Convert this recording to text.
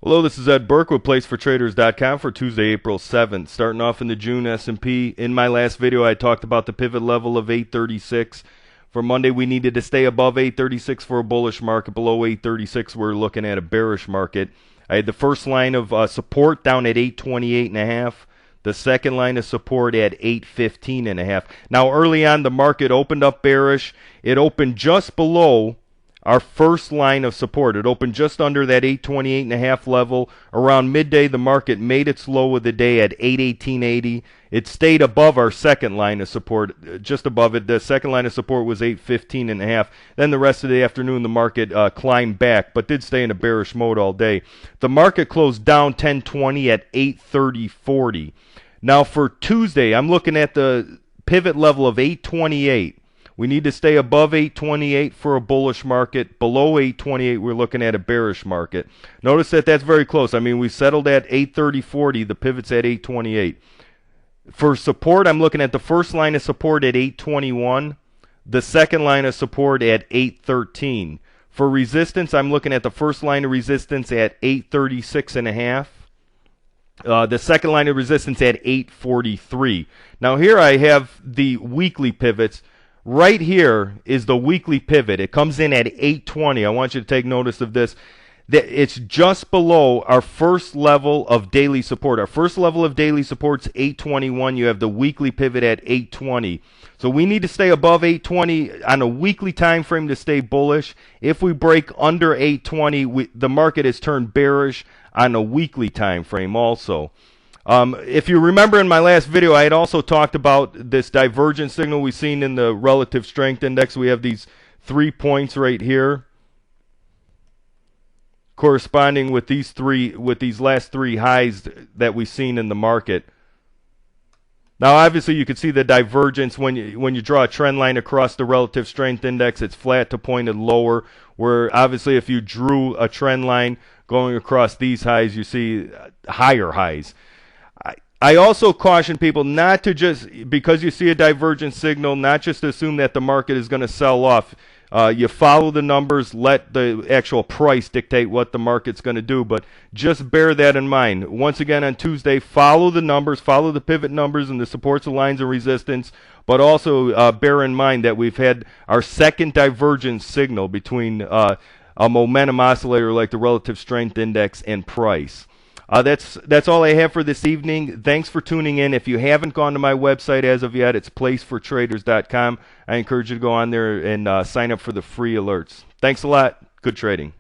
Hello, this is Ed Burke with PlaceForTraders.com for Tuesday, April 7th. Starting off in the June S&P. In my last video, I talked about the pivot level of 836. For Monday, we needed to stay above 836 for a bullish market. Below 836, we're looking at a bearish market. I had the first line of support down at 828.5. The second line of support at 815.5. Now, early on, the market opened up bearish. It opened just below our first line of support. It opened just under that 828.5 level. Around midday, the market made its low of the day at 818.80. It stayed above our second line of support, just above it. The second line of support was 815.5. Then the rest of the afternoon, the market climbed back, but did stay in a bearish mode all day. The market closed down 1020 at 830.40. Now for Tuesday, I'm looking at the pivot level of 828. We need to stay above 828 for a bullish market. Below 828, we're looking at a bearish market. Notice that that's very close. I mean, we settled at 830.40. The pivot's at 828. For support, I'm looking at the first line of support at 821. The second line of support at 813. For resistance, I'm looking at the first line of resistance at 836.5. The second line of resistance at 843. Now here I have the weekly pivots. Right here is the weekly pivot. It comes in at 820. I want you to take notice of this. It's just below our first level of daily support. Our first level of daily support is 821. You have the weekly pivot at 820. So we need to stay above 820 on a weekly time frame to stay bullish. If we break under 820, the market has turned bearish on a weekly time frame also. If you remember in my last video, I had also talked about this divergence signal we've seen in the relative strength index. We have these 3 points right here corresponding with these last three highs that we've seen in the market. Now, obviously, you can see the divergence when you draw a trend line across the relative strength index. It's flat to pointed lower, where obviously if you drew a trend line going across these highs, you see higher highs. I also caution people not to just, because you see a divergence signal, not just assume that the market is going to sell off. You follow the numbers, let the actual price dictate what the market's going to do, but just bear that in mind. Once again, on Tuesday, follow the numbers, follow the pivot numbers and the supports, the lines of resistance, but also bear in mind that we've had our second divergence signal between a momentum oscillator like the relative strength index and price. That's all I have for this evening. Thanks for tuning in. If you haven't gone to my website as of yet, it's placefortraders.com. I encourage you to go on there and sign up for the free alerts. Thanks a lot. Good trading.